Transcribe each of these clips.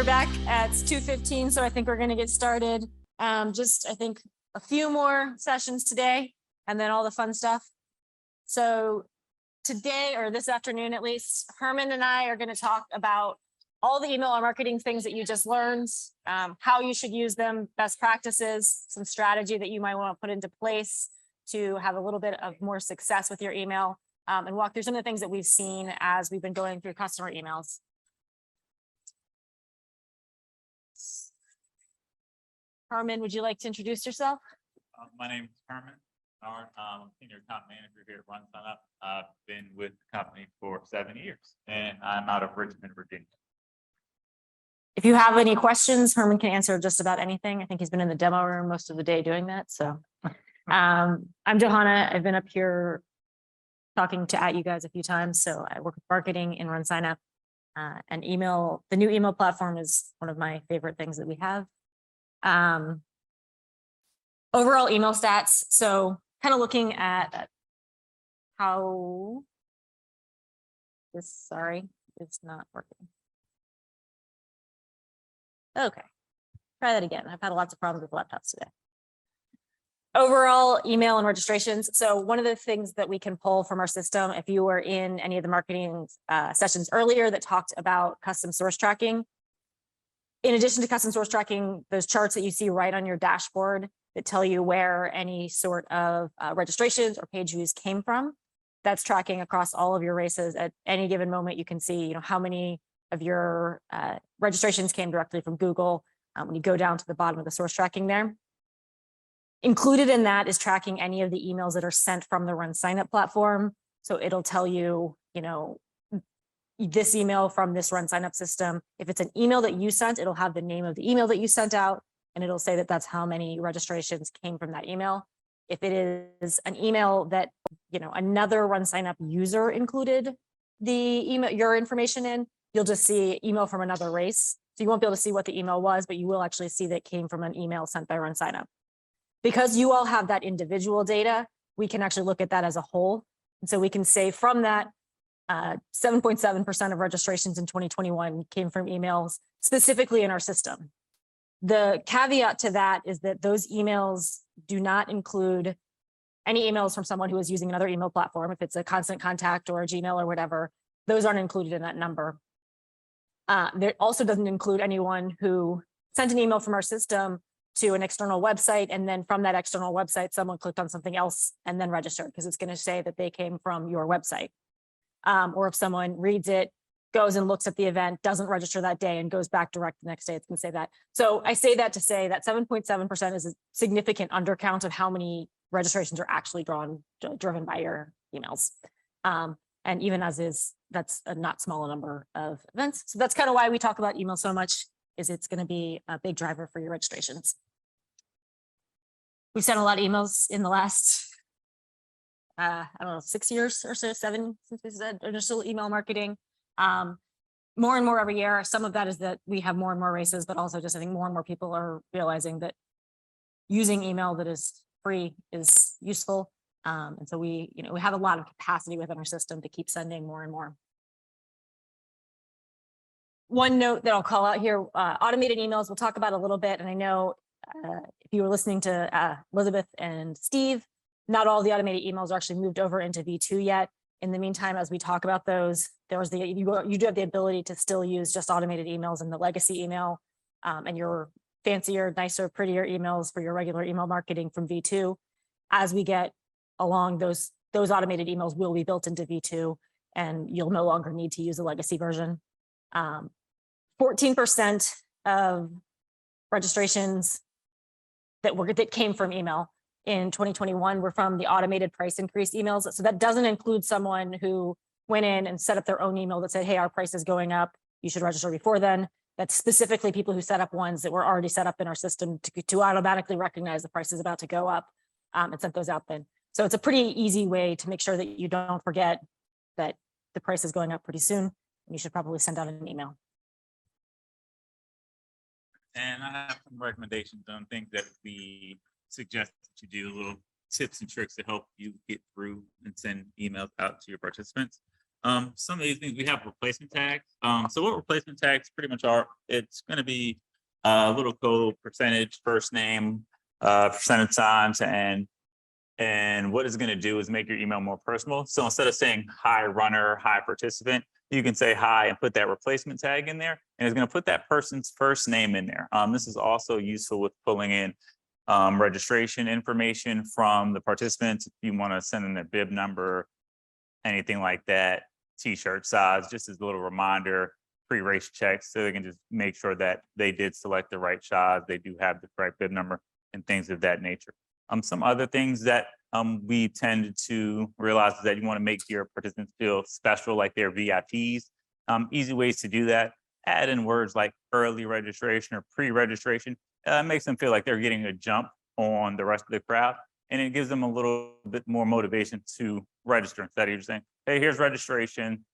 we're back at 2:15, so I think we're going to get started. Just, I think, a few more sessions today, and then all the fun stuff. So today, or this afternoon at least, Herman and I are going to talk about all the email marketing things that you just learned, how you should use them, best practices, some strategy that you might want to put into place to have a little bit of more success with your email, and walk through some of the things that we've seen as we've been going through customer emails. Herman, would you like to introduce yourself? My name is Herman. I'm senior account manager here at RunSignup. I've been with the company for 7 years, and I'm out of Richmond, Virginia. If you have any questions, Herman can answer just about anything. I think he's been in the demo room most of the day doing that. So I'm Johanna. I've been up here talking at you guys a few times. So I work with marketing in RunSignup, and email. The new email platform is one of my favorite things that we have. Overall email stats. So kind of looking at how this, it's not working. Okay, try that again. I've had lots of problems with laptops today. Overall email and registrations. So one of the things that we can pull from our system, if you were in any of the marketing sessions earlier that talked about custom source tracking, in addition to custom source tracking, those charts that you see right on your dashboard that tell you where any sort of registrations or page views came from, that's tracking across all of your races. At any given moment, you can see, how many of your registrations came directly from Google. When you go down to the bottom of the source tracking there, included in that is tracking any of the emails that are sent from the RunSignup platform. So it'll tell you, this email from this RunSignup system. If it's an email that you sent, it'll have the name of the email that you sent out, and it'll say that that's how many registrations came from that email. If it is an email that, another RunSignup user included the email, your information in, you'll just see email from another race. So you won't be able to see what the email was, but you will actually see that it came from an email sent by RunSignup. Because you all have that individual data, we can actually look at that as a whole. And so we can say from that, 7.7% of registrations in 2021 came from emails specifically in our system. The caveat to that is that those emails do not include any emails from someone who is using another email platform. If it's a Constant Contact or a Gmail or whatever, those aren't included in that number. There also doesn't include anyone who sent an email from our system to an external website, and then from that external website, someone clicked on something else and then registered, because it's going to say that they came from your website. Or if someone reads it, goes and looks at the event, doesn't register that day and goes back direct the next day, it's going to say that. So I say that to say that 7.7% is a significant undercount of how many registrations are actually driven by your emails. And even as is, that's a not small number of events. So that's kind of why we talk about email so much, is it's going to be a big driver for your registrations. We've sent a lot of emails in the last, I don't know, 6 years or so, 7 since we said initial email marketing. More and more every year. Some of that is that we have more and more races, but also just I think more and more people are realizing that using email that is free is useful. And so we have a lot of capacity within our system to keep sending more and more. One note that I'll call out here, automated emails, we'll talk about a little bit. And I know if you were listening to Elizabeth and Steve, not all the automated emails are actually moved over into V2 yet. In the meantime, as we talk about those, you do have the ability to still use just automated emails in the legacy email, and your fancier, nicer, prettier emails for your regular email marketing from V2. As we get along, those automated emails will be built into V2, and you'll no longer need to use a legacy version. 14% of registrations that came from email in 2021 were from the automated price increase emails. So that doesn't include someone who went in and set up their own email that said, hey, our price is going up, you should register before then. That's specifically people who set up ones that were already set up in our system to automatically recognize the price is about to go up, and sent those out then. So it's a pretty easy way to make sure that you don't forget that the price is going up pretty soon, and you should probably send out an email. And I have some recommendations on things that we suggest that you do, little tips and tricks to help you get through and send emails out to your participants. Some of these things we have replacement tags. So what replacement tags pretty much are, it's going to be a little code, percentage, first name, percentage signs, and what it's going to do is make your email more personal. So instead of saying hi runner, hi participant, you can say hi and put that replacement tag in there, and it's going to put that person's first name in there. This is also useful with pulling in registration information from the participants. If you want to send in their bib number, anything like that, t-shirt size, just as a little reminder, pre-race checks, so they can just make sure that they did select the right size, they do have the correct bib number, and things of that nature. Some other things that we tend to realize is that you want to make your participants feel special, like they're VIPs. Easy ways to do that: add in words like early registration or pre-registration. Makes them feel like they're getting a jump on the rest of the crowd, and it gives them a little bit more motivation to register instead of just saying, hey, here's registration,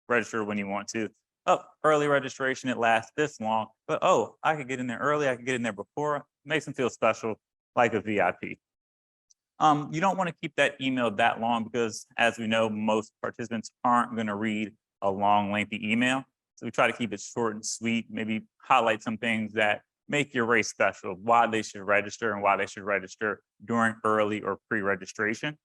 register when you want to. Oh, early registration, it lasts this long, but oh, I could get in there early, I could get in there before. Makes them feel special, like a VIP. You don't want to keep that email that long because, as we know, most participants aren't going to read a long, lengthy email. So we try to keep it short and sweet, maybe highlight some things that make your race special, why they should register and why they should register during early or pre-registration.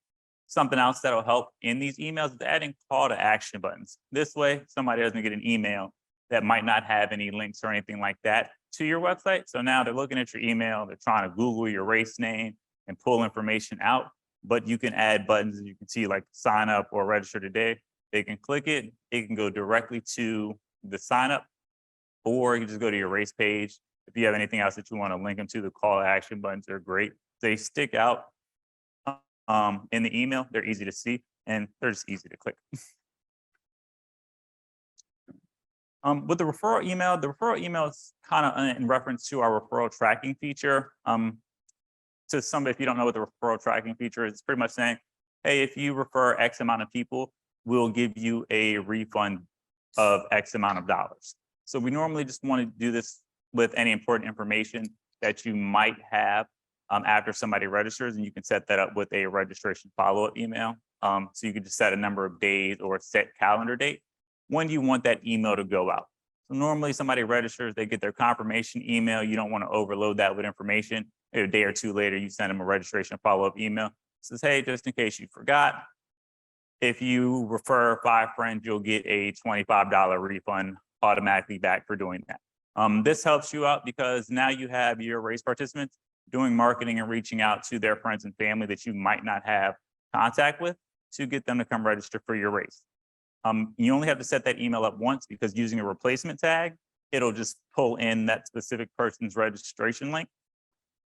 Something else that'll help in these emails is adding call to action buttons. This way, somebody doesn't get an email that might not have any links or anything like that to your website. So now they're looking at your email, they're trying to Google your race name and pull information out, but you can add buttons, you can see like sign up or register today. They can click it, it can go directly to the sign up, or you can just go to your race page. If you have anything else that you want to link them to, the call to action buttons are great. They stick out in the email, they're easy to see, and they're just easy to click. With the referral email is kind of in reference to our referral tracking feature. To some, if you don't know what the referral tracking feature is, it's pretty much saying, hey, if you refer X amount of people, we'll give you a refund of X amount of dollars. So we normally just want to do this with any important information that you might have after somebody registers, and you can set that up with a registration follow-up email. So you can just set a number of days or a set calendar date when you want that email to go out. So normally somebody registers, they get their confirmation email. You don't want to overload that with information. A day or two later, you send them a registration follow-up email. It says, hey, just in case you forgot, if you refer 5 friends, you'll get a $25 refund automatically back for doing that. This helps you out because now you have your race participants doing marketing and reaching out to their friends and family that you might not have contact with to get them to come register for your race. You only have to set that email up once, because using a replacement tag, it'll just pull in that specific person's registration link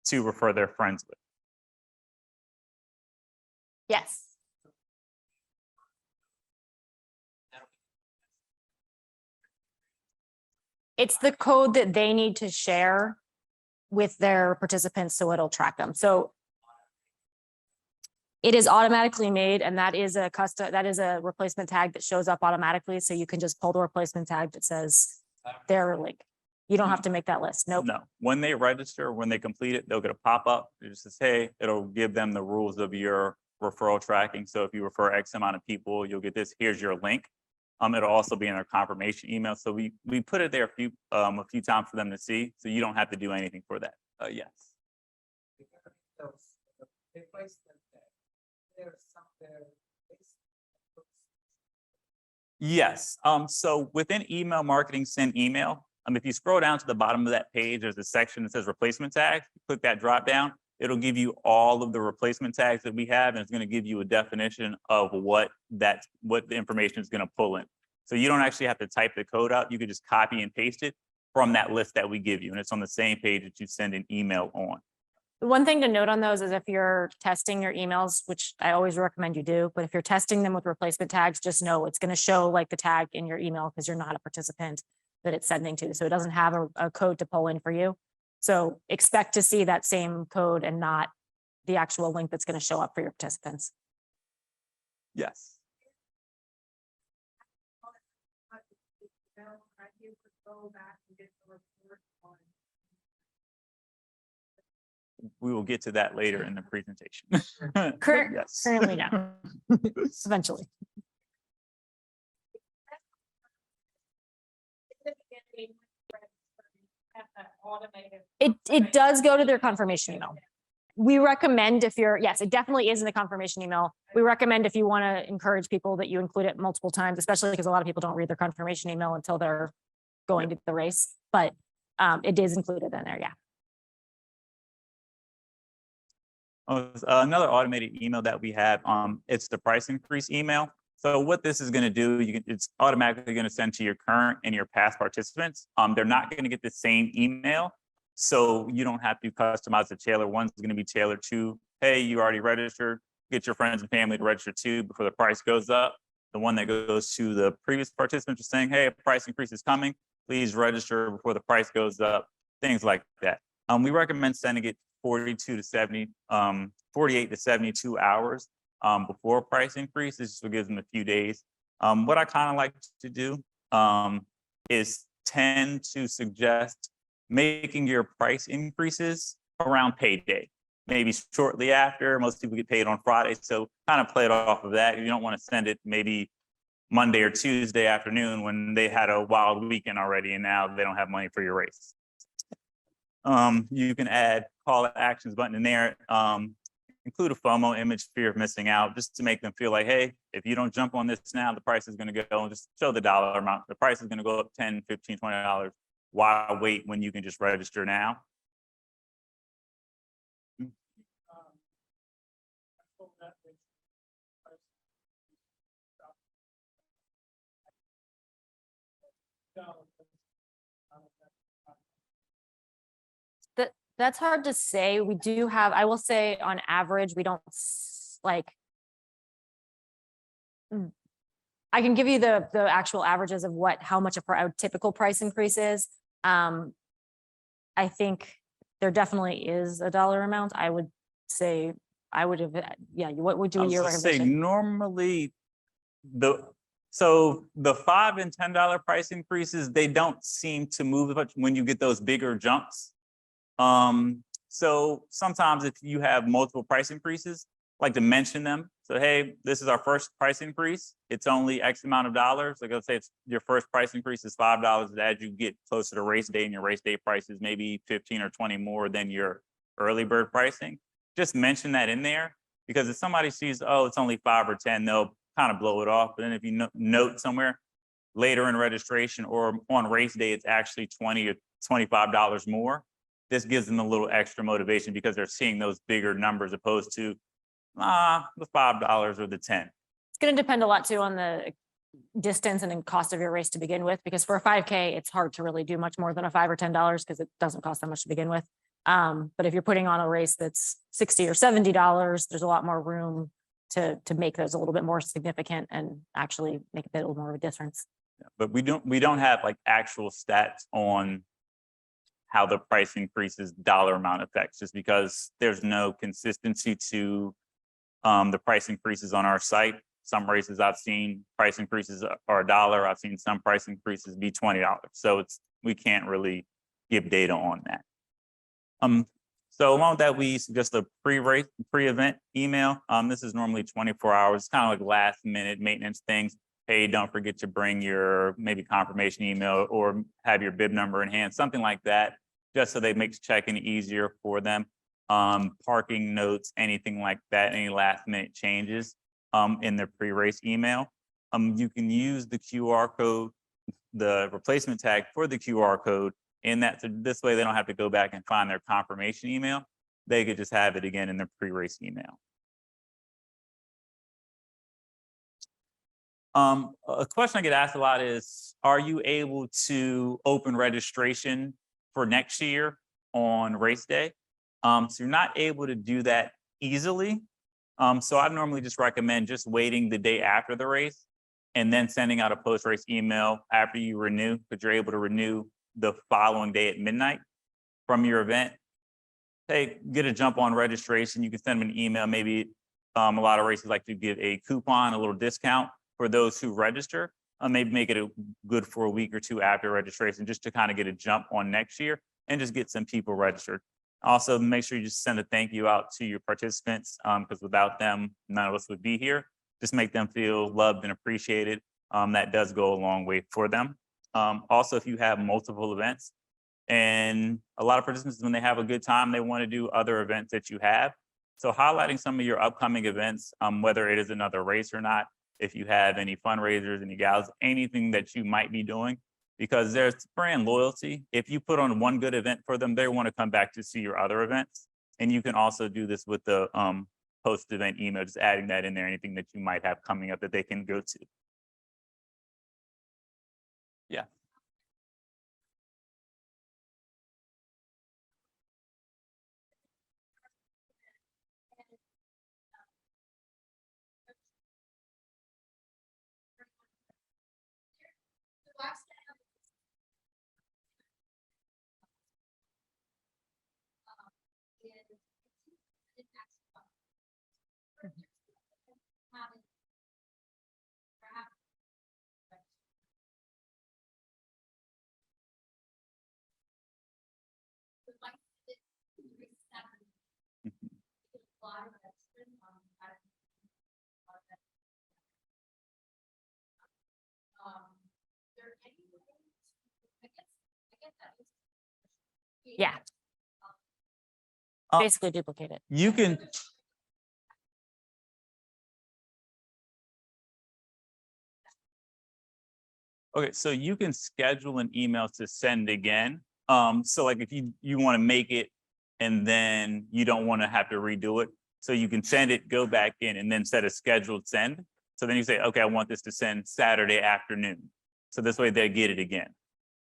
to refer their friends with. Yes. It's the code that they need to share with their participants, so it'll track them. So it is automatically made, and that is a replacement tag that shows up automatically. So you can just pull the replacement tag that says their link. You don't have to make that list. Nope. No, when they register, when they complete it, they'll get a pop-up. It just says, hey, it'll give them the rules of your referral tracking. So if you refer X amount of people, you'll get this, here's your link. It'll also be in their confirmation email. So we put it there a few times for them to see. So you don't have to do anything for that. Yes. Yes. So within email marketing, send email. If you scroll down to the bottom of that page, there's a section that says replacement tags. Click that drop down. It'll give you all of the replacement tags that we have, and it's going to give you a definition of what the information is going to pull in. So you don't actually have to type the code out. You can just copy and paste it from that list that we give you, and it's on the same page that you send an email on. One thing to note on those is if you're testing your emails, which I always recommend you do, but if you're testing them with replacement tags, just know it's going to show like the tag in your email because you're not a participant that it's sending to. So it doesn't have a code to pull in for you. So expect to see that same code and not the actual link that's going to show up for your participants. Yes. We will get to that later in the presentation. Yes. Currently, no. Eventually. It does go to their confirmation email. We recommend if you're, yes, it definitely is in the confirmation email. We recommend if you want to encourage people that you include it multiple times, especially because a lot of people don't read their confirmation email until they're going to the race, but it is included in there, yeah. Another automated email that we have, it's the price increase email. So what this is going to do, it's automatically going to send to your current and your past participants. They're not going to get the same email, so you don't have to customize the tailor. One's going to be tailored to, hey, you already registered, get your friends and family to register too before the price goes up. The one that goes to the previous participants is saying, hey, a price increase is coming, please register before the price goes up, things like that. We recommend sending it 48 to 72 hours before price increase. This just gives them a few days. What I kind of like to do is tend to suggest making your price increases around payday, maybe shortly after. Most people get paid on Friday, so kind of play it off of that. You don't want to send it maybe Monday or Tuesday afternoon when they had a wild weekend already and now they don't have money for your race. You can add call to actions button in there. Include a FOMO image, fear of missing out, just to make them feel like, hey, if you don't jump on this now, the price is going to go, and just show the dollar amount. The price is going to go up $10, $15, $20. Why wait when you can just register now? That's hard to say. We do have, I will say on average, we don't like, I can give you the actual averages of how much a typical price increase is. I think there definitely is a dollar amount. I would say, yeah, what would you your recommendation? Say normally the $5 and $10 price increases, they don't seem to move much when you get those bigger jumps. So sometimes if you have multiple price increases, I like to mention them. So, hey, this is our first price increase. It's only X amount of dollars. Like, let's say it's your first price increase is $5. As you get closer to race day and your race day price is maybe 15 or 20 more than your early bird pricing, just mention that in there, because if somebody sees, oh, it's only 5 or 10, they'll kind of blow it off. But then if you note somewhere later in registration or on race day, it's actually $20 or $25 more. This gives them a little extra motivation because they're seeing those bigger numbers opposed to the $5 or the 10. It's going to depend a lot too on the distance and cost of your race to begin with, because for a 5K, it's hard to really do much more than a $5 or $10 because it doesn't cost that much to begin with. But if you're putting on a race that's $60 or $70, there's a lot more room to make those a little bit more significant and actually make a bit more of a difference. Yeah, but we don't have like actual stats on how the price increases dollar amount affects, just because there's no consistency to the price increases on our site. Some races I've seen price increases are $1. I've seen some price increases be $20. So we can't really give data on that. So along with that, we suggest a pre-event email. This is normally 24 hours. It's kind of like last minute maintenance things. Hey, don't forget to bring your maybe confirmation email or have your bib number in hand, something like that, just so they make check-in easier for them. Parking notes, anything like that, any last minute changes in their pre-race email. You can use the QR code, the replacement tag for the QR code in that. So this way they don't have to go back and find their confirmation email. They could just have it again in their pre-race email. A question I get asked a lot is, are you able to open registration for next year on race day? So you're not able to do that easily. So I normally just recommend just waiting the day after the race and then sending out a post-race email after you renew, because you're able to renew the following day at midnight from your event. Hey, get a jump on registration. You can send them an email. Maybe a lot of races like to give a coupon, a little discount for those who register. Maybe make it good for a week or two after registration, just to kind of get a jump on next year and just get some people registered. Also, make sure you just send a thank you out to your participants, because without them, none of us would be here. Just make them feel loved and appreciated. That does go a long way for them. Also, if you have multiple events, And a lot of participants, when they have a good time, they want to do other events that you have. So highlighting some of your upcoming events, whether it is another race or not, if you have any fundraisers, any gals, anything that you might be doing, because there's brand loyalty. If you put on one good event for them, they want to come back to see your other events. And you can also do this with the post-event email, just adding that in there, anything that you might have coming up that they can go to. Yeah. Yeah. Basically duplicate it. You can. Okay, so you can schedule an email to send again. So like if you want to make it and then you don't want to have to redo it, so you can send it, go back in, and then set a scheduled send. So then you say, okay, I want this to send Saturday afternoon. So this way they get it again.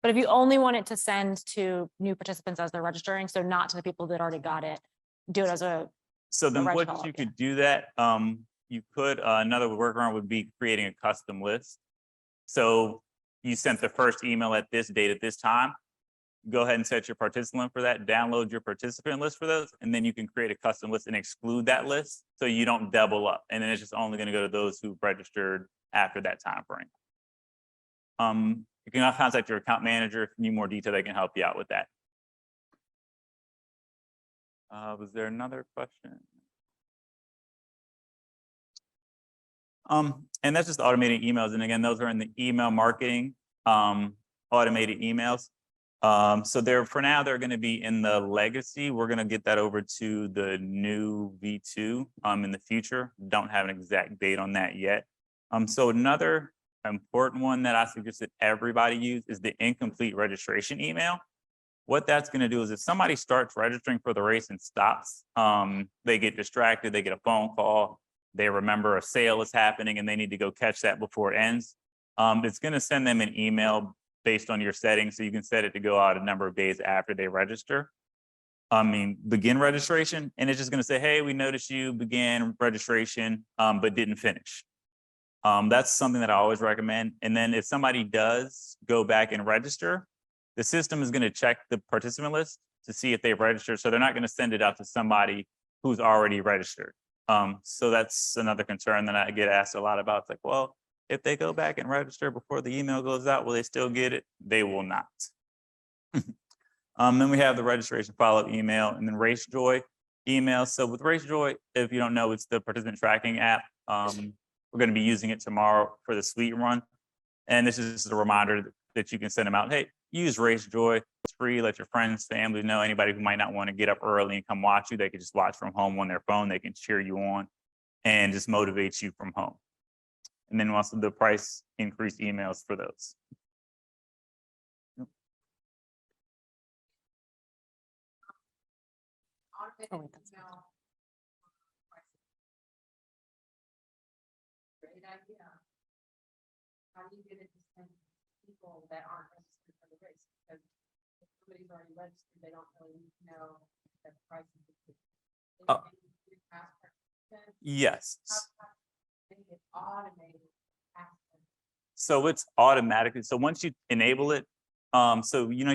But if you only want it to send to new participants as they're registering, so not to the people that already got it, do it as a. So then right what follow-up, you yeah. could do that, you could, another workaround would be creating a custom list. So you sent the first email at this date at this time. Go ahead and set your participant for that, download your participant list for those, and then you can create a custom list and exclude that list so you don't double up. And then it's just only going to go to those who registered after that time frame. You can contact your account manager if you need more detail, they can help you out with that. Was there another question? And that's just automated emails. And again, those are in the email marketing, automated emails. So for now, they're going to be in the legacy. We're going to get that over to the new V2 in the future. Don't have an exact date on that yet. So another important one that I suggest that everybody use is the incomplete registration email. What that's going to do is if somebody starts registering for the race and stops, they get distracted, they get a phone call, they remember a sale is happening and they need to go catch that before it ends. It's going to send them an email based on your settings. So you can set it to go out a number of days after they register. Begin registration. And it's just going to say, hey, we noticed you began registration, but didn't finish. That's something that I always recommend. And then if somebody does go back and register, the system is going to check the participant list to see if they've registered. So they're not going to send it out to somebody who's already registered. So that's another concern that I get asked a lot about. It's like, well, if they go back and register before the email goes out, will they still get it? They will not. Then we have the registration follow-up email and then RaceJoy email. So with RaceJoy, if you don't know, it's the participant tracking app. We're going to be using it tomorrow for the suite run. And this is just a reminder that you can send them out. Hey, use RaceJoy. It's free. Let your friends, family know. Anybody who might not want to get up early and come watch you, they can just watch from home on their phone. They can cheer you on and just motivate you from home. And then also the price increase emails for those. Oh, wait, that's great idea. How do you get it to send people that aren't registered for the race? Because if somebody's already registered, they don't really know that the price is. Yes. It's automated. So it's automatically. So once you enable it, so you know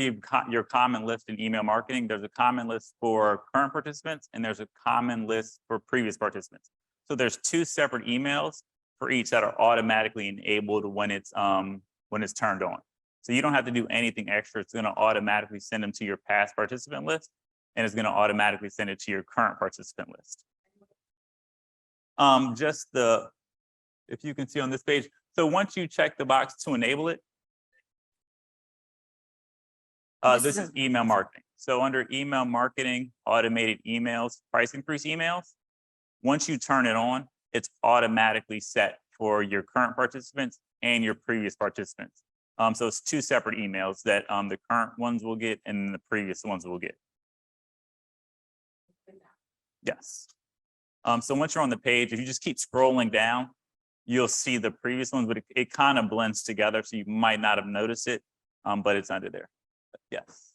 your common list in email marketing, there's a common list for current participants and there's a common list for previous participants. So there's two separate emails for each that are automatically enabled when it's turned on. So you don't have to do anything extra. It's going to automatically send them to your past participant list and it's going to automatically send it to your current participant list. If you can see on this page. So once you check the box to enable it, This is email marketing. So under email marketing, automated emails, price increase emails, once you turn it on, it's automatically set for your current participants and your previous participants. So it's two separate emails that the current ones will get and the previous ones will get. Yes. So once you're on the page, if you just keep scrolling down, you'll see the previous ones, but it kind of blends together. So you might not have noticed it, but it's under there. Yes.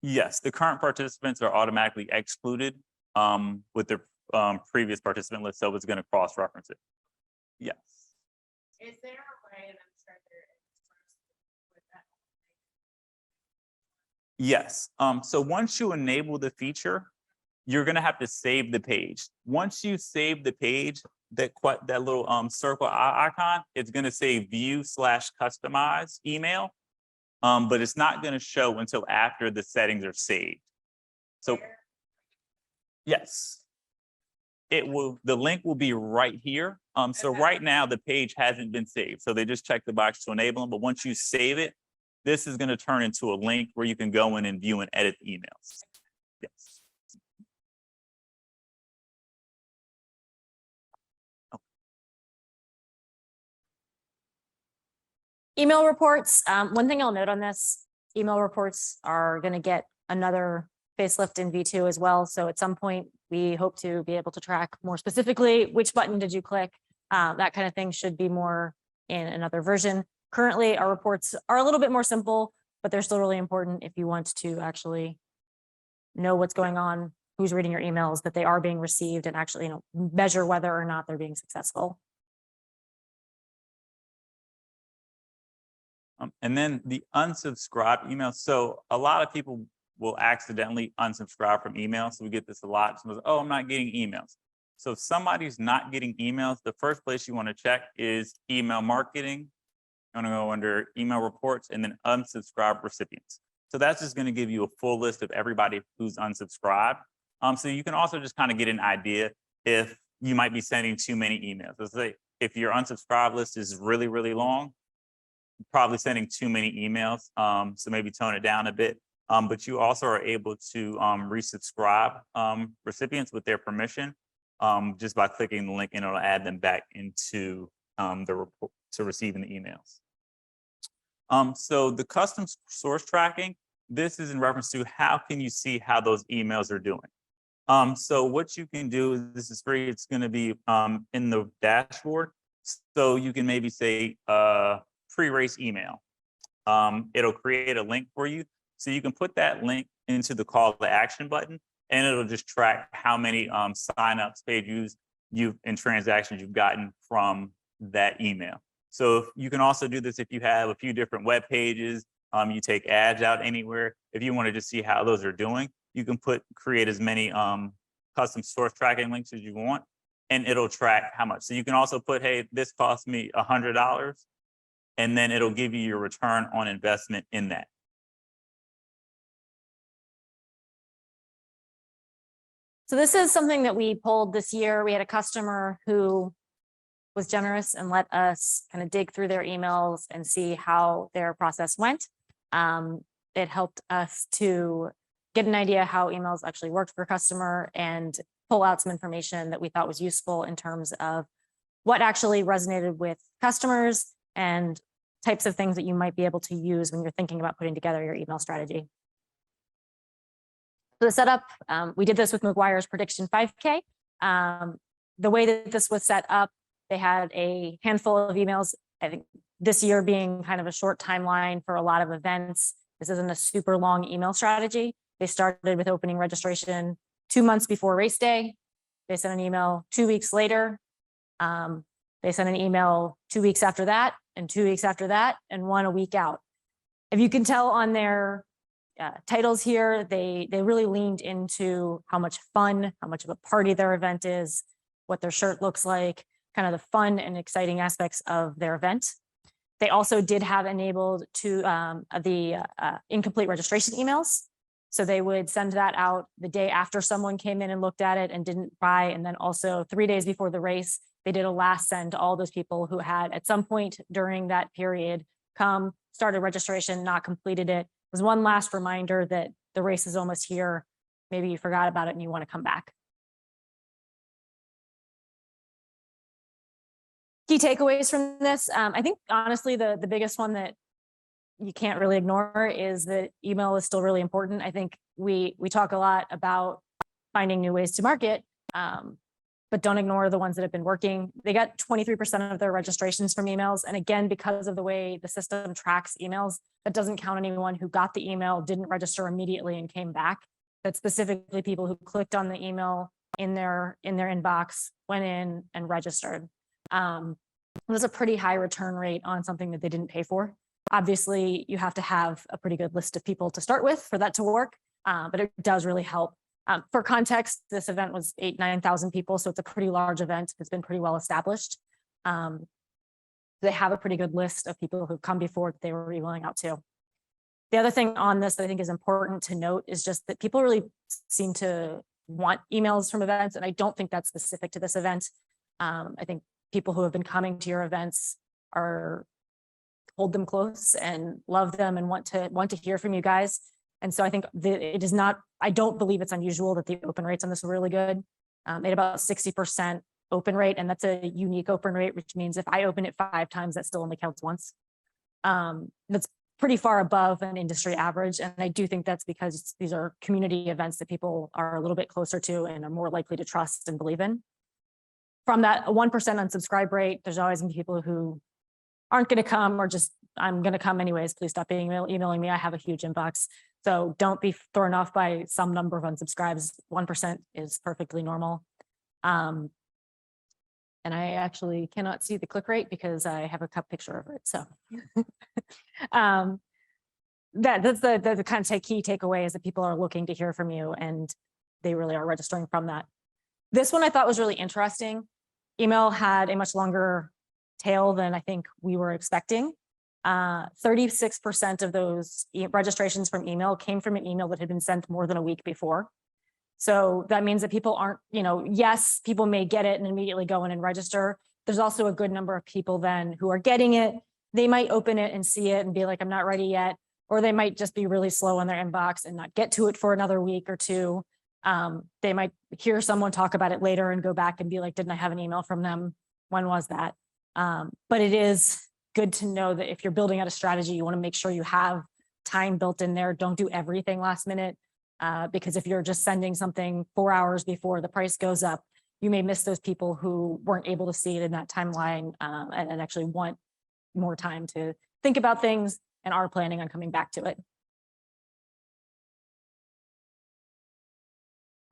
Yes, the current participants are automatically excluded with their previous participant list, so it's going to cross-reference it. Yes. Is there a way, and I'm sure there is, with that? Yes. So once you enable the feature, you're going to have to save the page. Once you save the page, that little circle icon, it's going to say view/customize email, but it's not going to show until after the settings are saved. So yes, it will. The link will be right here. So right now the page hasn't been saved, so they just check the box to enable them. But once you save it, this is going to turn into a link where you can go in and view and edit the emails. Yes. Email reports. One thing I'll note on this, email reports are going to get another facelift in V2 as well. So at some point, we hope to be able to track more specifically which button did you click. That kind of thing should be more in another version. Currently, our reports are a little bit more simple, but they're still really important if you want to actually know what's going on, who's reading your emails, that they are being received, and actually, measure whether or not they're being successful. And then the unsubscribe email. So a lot of people will accidentally unsubscribe from emails. So we get this a lot. So, oh, I'm not getting emails. So if somebody's not getting emails, the first place you want to check is email marketing. You want to go under email reports and then unsubscribe recipients. So that's just going to give you a full list of everybody who's unsubscribed. So you can also just kind of get an idea if you might be sending too many emails. Let's say if your unsubscribe list is really, really long, probably sending too many emails. So maybe tone it down a bit. But you also are able to resubscribe recipients with their permission just by clicking the link, and it'll add them back into the report to receiving the emails. So the custom source tracking, this is in reference to how can you see how those emails are doing. So what you can do is, this is free, it's going to be in the dashboard. So you can maybe say pre-race email. It'll create a link for you. So you can put that link into the call to action button, and it'll just track how many signups, page views and transactions you've gotten from that email. So you can also do this if you have a few different web pages, you take ads out anywhere. If you want to just see how those are doing, you can create as many custom source tracking links as you want, and it'll track how much. So you can also put, hey, this cost me $100, and then it'll give you your return on investment in that. So this is something that we pulled this year. We had a customer who was generous and let us kind of dig through their emails and see how their process went. It helped us to get an idea how emails actually worked for a customer and pull out some information that we thought was useful in terms of what actually resonated with customers and types of things that you might be able to use when you're thinking about putting together your email strategy. So the setup, we did this with McGuire's Prediction 5K. The way that this was set up, they had a handful of emails. I think this year being kind of a short timeline for a lot of events, this isn't a super long email strategy. They started with opening registration 2 months before race day. They sent an email 2 weeks later. They sent an email 2 weeks after that, and 2 weeks after that, and one a week out. If you can tell on their titles here, they really leaned into how much fun, how much of a party their event is, what their shirt looks like, kind of the fun and exciting aspects of their event. They also did have enabled to the incomplete registration emails. So they would send that out the day after someone came in and looked at it and didn't buy. And then also 3 days before the race, They did a last send to all those people who had at some point during that period started registration, not completed it. It was one last reminder that the race is almost here. Maybe you forgot about it and you want to come back. Key takeaways from this. I think honestly, the biggest one that you can't really ignore is that email is still really important. I think we talk a lot about finding new ways to market, but don't ignore the ones that have been working. They got 23% of their registrations from emails. And again, because of the way the system tracks emails, that doesn't count anyone who got the email, didn't register immediately and came back. That's specifically people who clicked on the email in their inbox, went in and registered. It was a pretty high return rate on something that they didn't pay for. Obviously, you have to have a pretty good list of people to start with for that to work, but it does really help. For context, this event was 9,000 people, so it's a pretty large event. It's been pretty well established. They have a pretty good list of people who've come before that they were emailing out to. The other thing on this that I think is important to note is just that people really seem to want emails from events, and I don't think that's specific to this event. I think people who have been coming to your events hold them close and love them and want to hear from you guys. And so I think it is not, I don't believe it's unusual that the open rates on this are really good. They had about 60% open rate, and that's a unique open rate, which means if I open it 5 times, that still only counts once. That's pretty far above an industry average. And I do think that's because these are community events that people are a little bit closer to and are more likely to trust and believe in. From that 1% unsubscribe rate, there's always going to be people who aren't going to come or just, I'm going to come anyways, please stop emailing me. I have a huge inbox. So don't be thrown off by some number of unsubscribes. 1% is perfectly normal. And I actually cannot see the click rate because I have a picture of it. So that's the kind of key takeaway is that people are looking to hear from you and they really are registering from that. This one I thought was really interesting. Email had a much longer tail than I think we were expecting. 36% of those registrations from email came from an email that had been sent more than a week before. So that means that people aren't, yes, people may get it and immediately go in and register. There's also a good number of people then who are getting it. They might open it and see it and be like, I'm not ready yet. Or they might just be really slow in their inbox and not get to it for another week or two. They might hear someone talk about it later and go back and be like, didn't I have an email from them? When was that? But it is good to know that if you're building out a strategy, you want to make sure you have time built in there. Don't do everything last minute. Because if you're just sending something 4 hours before the price goes up, you may miss those people who weren't able to see it in that timeline and actually want more time to think about things and are planning on coming back to it.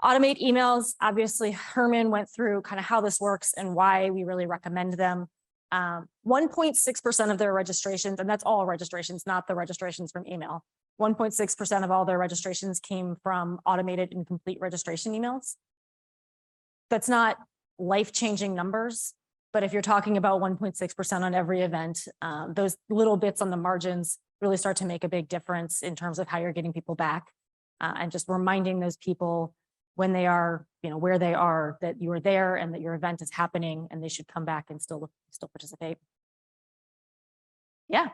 Automate emails. Obviously, Herman went through kind of how this works and why we really recommend them. 1.6% of their registrations, and that's all registrations, not the registrations from email. 1.6% of all their registrations came from automated and complete registration emails. That's not life-changing numbers, but if you're talking about 1.6% on every event, those little bits on the margins really start to make a big difference in terms of how you're getting people back and just reminding those people when they are, where they are, that you are there and that your event is happening and they should come back and still participate. Yeah.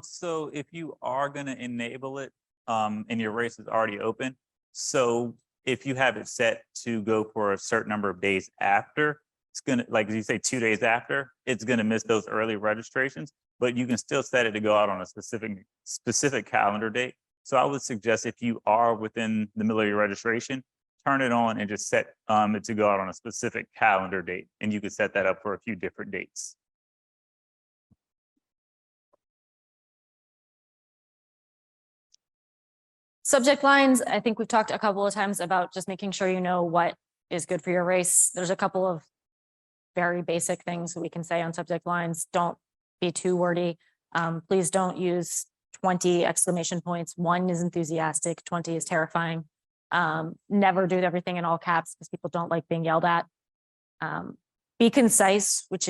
So if you are going to enable it, and your race is already open, so if you have it set to go for a certain number of days after, it's gonna, like you say, 2 days after, it's gonna miss those early registrations, but you can still set it to go out on a specific calendar date. So I would suggest if you are within the middle of your registration, turn it on and just set it to go out on a specific calendar date, and you could set that up for a few different dates. Subject lines, I think we've talked a couple of times about just making sure you know what is good for your race. There's a couple of very basic things that we can say on subject lines. Don't be too wordy. Please don't use 20 exclamation points. 1 is enthusiastic, 20 is terrifying. Never do everything in all caps because people don't like being yelled at. Be concise, which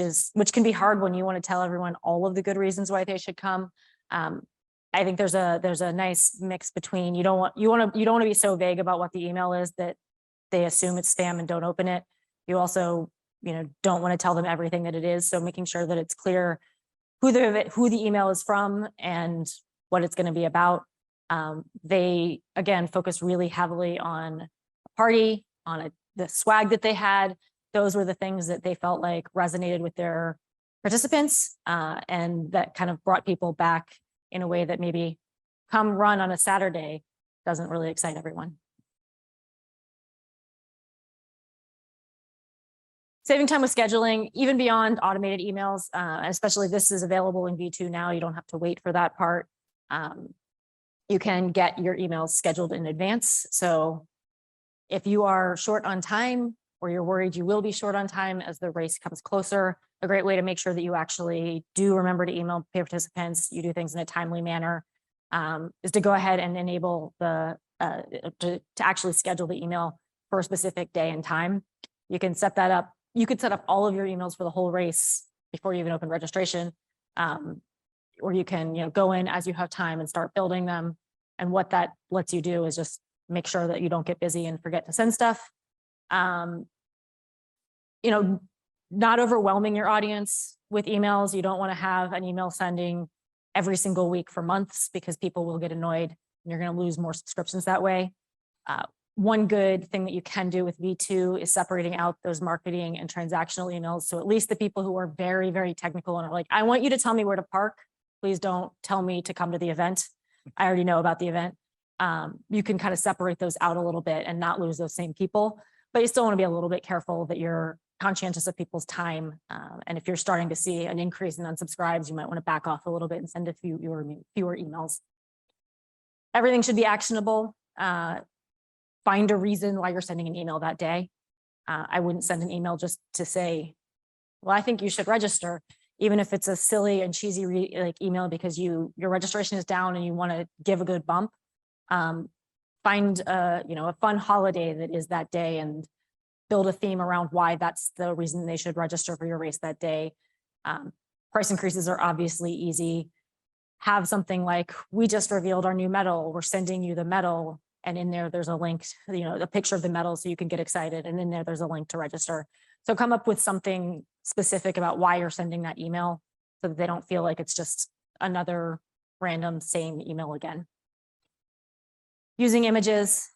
can be hard when you want to tell everyone all of the good reasons why they should come. I think there's a nice mix between you don't want to be so vague about what the email is that they assume it's spam and don't open it. You also, don't want to tell them everything that it is. So making sure that it's clear who the email is from and what it's going to be about. They again focus really heavily on a party, on the swag that they had. Those were the things that they felt like resonated with their participants, and that kind of brought people back in a way that maybe come run on a Saturday doesn't really excite everyone. Saving time with scheduling, even beyond automated emails, especially this is available in V2 now, you don't have to wait for that part. You can get your emails scheduled in advance. So if you are short on time or you're worried you will be short on time as the race comes closer, a great way to make sure that you actually do remember to email participants, you do things in a timely manner, is to go ahead and enable to actually schedule the email for a specific day and time. You can set that up. You could set up all of your emails for the whole race before you even open registration. Or you can, go in as you have time and start building them. And what that lets you do is just make sure that you don't get busy and forget to send stuff. Not overwhelming your audience with emails. You don't want to have an email sending every single week for months because people will get annoyed and you're going to lose more subscriptions that way. One good thing that you can do with V2 is separating out those marketing and transactional emails. So at least the people who are very, very technical and are like, I want you to tell me where to park. Please don't tell me to come to the event. I already know about the event. You can kind of separate those out a little bit and not lose those same people, but you still want to be a little bit careful that you're conscientious of people's time. And if you're starting to see an increase in unsubscribes, you might want to back off a little bit and send a fewer emails. Everything should be actionable. Find a reason why you're sending an email that day. I wouldn't send an email just to say, well, I think you should register, even if it's a silly and cheesy email because your registration is down and you want to give a good bump. Find a fun holiday that is that day and build a theme around why that's the reason they should register for your race that day. Price increases are obviously easy. Have something like, we just revealed our new medal, we're sending you the medal. And in there's a link, a picture of the medal so you can get excited. And in there's a link to register. So come up with something specific about why you're sending that email so that they don't feel like it's just another random same email again. Using images,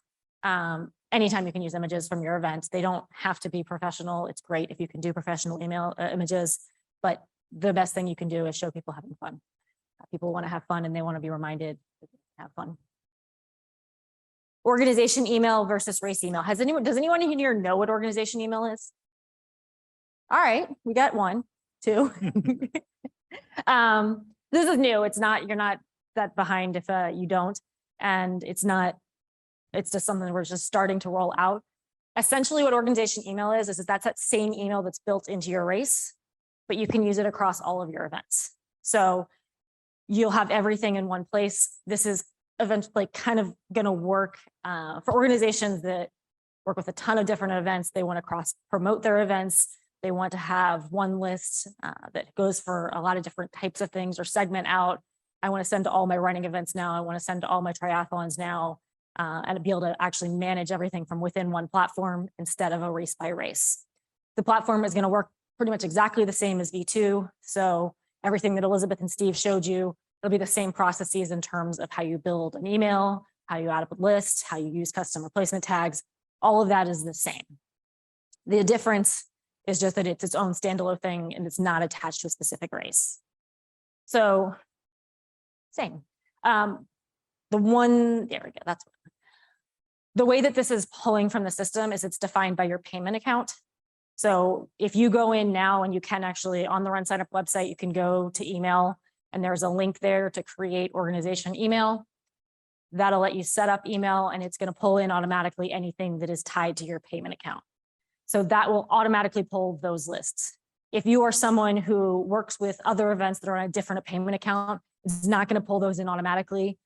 anytime you can use images from your event. They don't have to be professional. It's great if you can do professional images, but the best thing you can do is show people having fun. People want to have fun and they want to be reminded to have fun. Organization email versus race email. Does anyone in here know what organization email is? All right, we got 1, 2. This is new. You're not that behind if you don't. And it's just something we're just starting to roll out. Essentially what organization email is that's that same email that's built into your race, but you can use it across all of your events. So you'll have everything in one place. This is eventually kind of going to work for organizations that work with a ton of different events. They want to cross promote their events. They want to have one list that goes for a lot of different types of things or segment out. I want to send to all my running events now. I want to send to all my triathlons now and be able to actually manage everything from within one platform instead of a race by race. The platform is going to work pretty much exactly the same as V2. So everything that Elizabeth and Steve showed you, it'll be the same processes in terms of how you build an email, how you add up a list, how you use custom replacement tags. All of that is the same. The difference is just that it's its own standalone thing and it's not attached to a specific race. So same. There we go. That's the way that this is pulling from the system is it's defined by your payment account. So if you go in now and you can actually on the RunSignup website, you can go to email and there's a link there to create organization email. That'll let you set up email and it's going to pull in automatically anything that is tied to your payment account. So that will automatically pull those lists. If you are someone who works with other events that are on a different payment account, it's not going to pull those in automatically.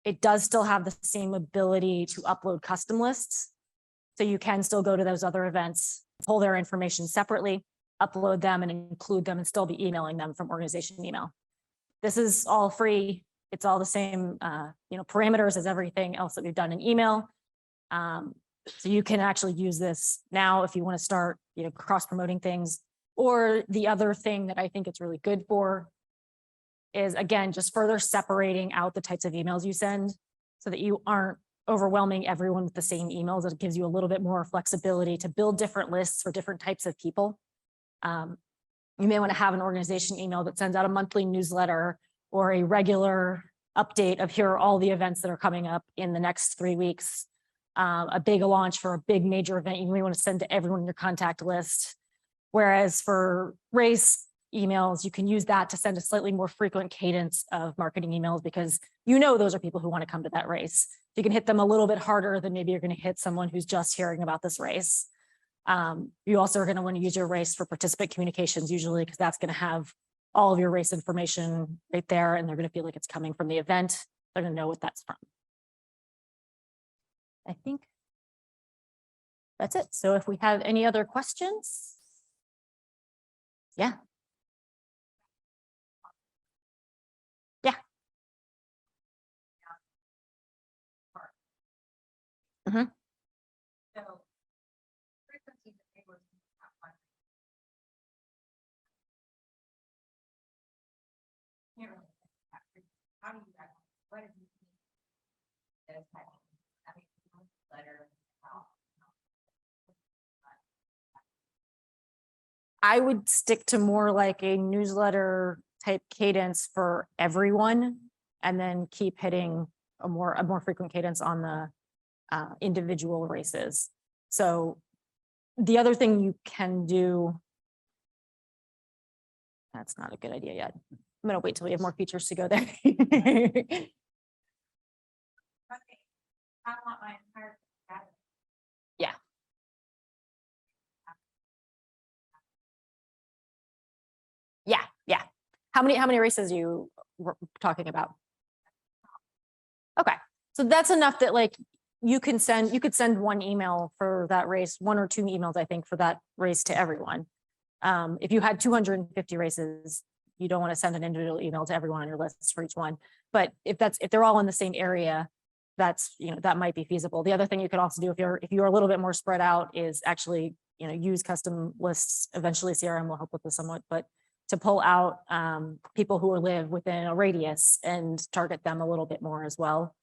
It does still have the same ability to upload custom lists. So you can still go to those other events, pull their information separately. upload them and include them and still be emailing them from organization email. This is all free. It's all the same, parameters as everything else that we've done in email. So you can actually use this now if you want to start, cross-promoting things. Or the other thing that I think it's really good for is, again, just further separating out the types of emails you send so that you aren't overwhelming everyone with the same emails. It gives you a little bit more flexibility to build different lists for different types of people. You may want to have an organization email that sends out a monthly newsletter or a regular update of here are all the events that are coming up in the next 3 weeks. A big launch for a big major event you may want to send to everyone in your contact list. Whereas for race emails, you can use that to send a slightly more frequent cadence of marketing emails because those are people who want to come to that race. You can hit them a little bit harder than maybe you're going to hit someone who's just hearing about this race. You also are going to want to use your race for participant communications usually, because that's going to have all of your race information right there, and they're going to feel like it's coming from the event. They're going to know what that's from. I think that's it. So if we have any other questions. Yeah. Yeah. Mm-hmm. So frequency that they were how do you guys, what is this type of, letter? I would stick to more like a newsletter type cadence for everyone, and then keep hitting a more frequent cadence on the individual races. So the other thing you can do, that's not a good idea yet. I'm going to wait till we have more features to go there. Okay. I want my entire data. Yeah. Yeah. Yeah. How many races are you talking about? Okay. So that's enough that like you could send one email for that race, 1 or 2 emails, I think, for that race to everyone. If you had 250 races, you don't want to send an individual email to everyone on your list for each one. But if they're all in the same area, that's, that might be feasible. The other thing you could also do if you're a little bit more spread out is actually, use custom lists. Eventually CRM will help with this somewhat, but to pull out people who live within a radius and target them a little bit more as well.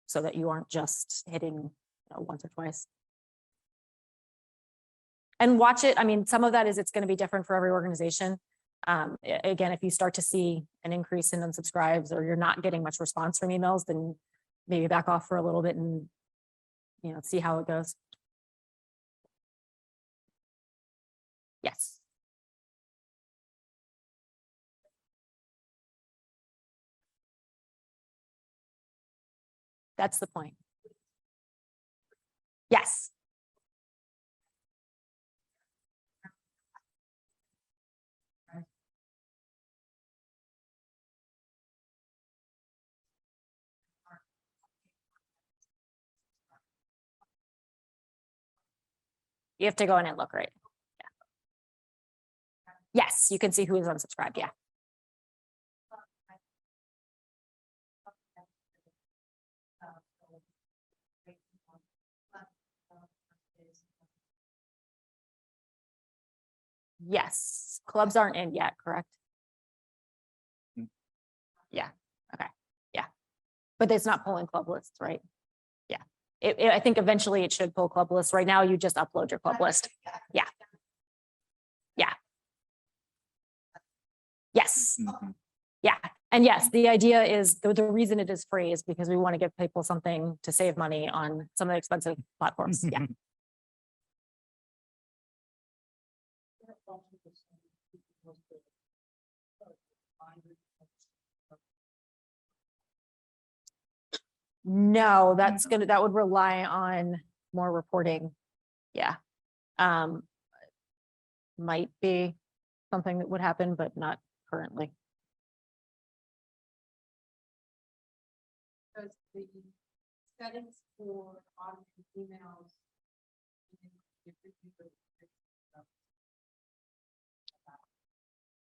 So that you aren't just hitting once or twice. And watch it. I mean, some of that is it's going to be different for every organization. Again, if you start to see an increase in unsubscribes or you're not getting much response from emails, then maybe back off for a little bit and see how it goes. Yes. That's the point. Yes. You have to go in and look, right? Yeah. Yes, you can see who is unsubscribed. Yeah. Yes, clubs aren't in yet, correct? Yeah, okay, yeah. But it's not pulling club lists, right? Yeah, I think eventually it should pull club lists. Right now, you just upload your club list. Yeah. Yeah. Yes. Yeah, and yes, the idea is, the reason it is free is because we want to give people something to save money on some of the expensive platforms. Yeah. No, that would rely on more reporting. Yeah. Might be something that would happen, but not currently. Because the settings for automated emails.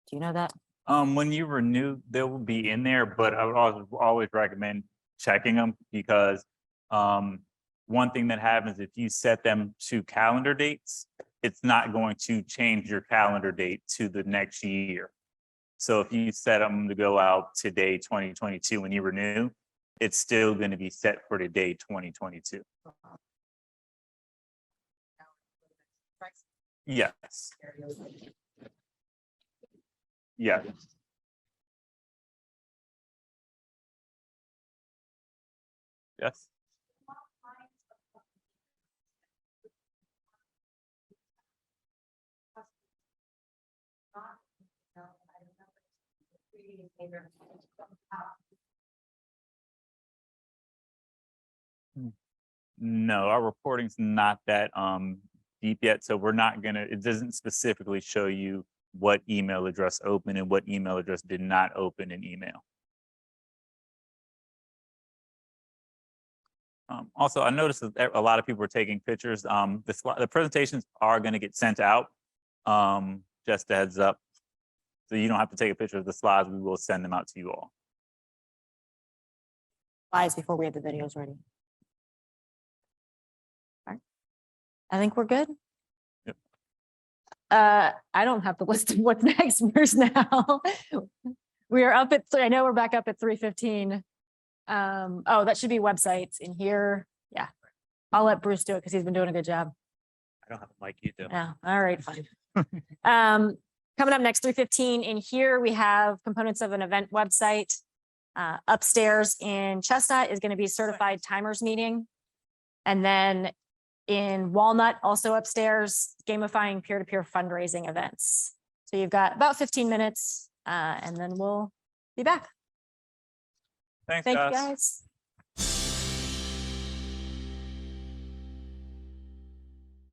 Do you know that? When you renew, they will be in there, but I would always recommend checking them because one thing that happens if you set them to calendar dates, it's not going to change your calendar date to the next year. So if you set them to go out today, 2022, when you renew, it's still going to be set for today, 2022. Yes. Yeah. Yes. No, our reporting's not that deep yet, so we're not gonna, it doesn't specifically show you what email address opened and what email address did not open an email. Also, I noticed that a lot of people are taking pictures. The presentations are gonna get sent out, just a heads up. So you don't have to take a picture of the slides, we will send them out to you all. Slides before we have the videos ready. All right. I think we're good. Yep. I don't have the list of what's next first now. We are up at I know we're back up at 3:15. Oh, that should be websites in here. Yeah. I'll let Bruce do it because he's been doing a good job. I don't have a mic, you do. Yeah, all right, fine. Coming up next, 3:15, in here, we have components of an event website. Upstairs in Chestnut is going to be certified timers meeting. And then in Walnut, also upstairs, gamifying peer-to-peer fundraising events. So you've got about 15 minutes and then we'll be back. Thanks, Thank you, guys. guys.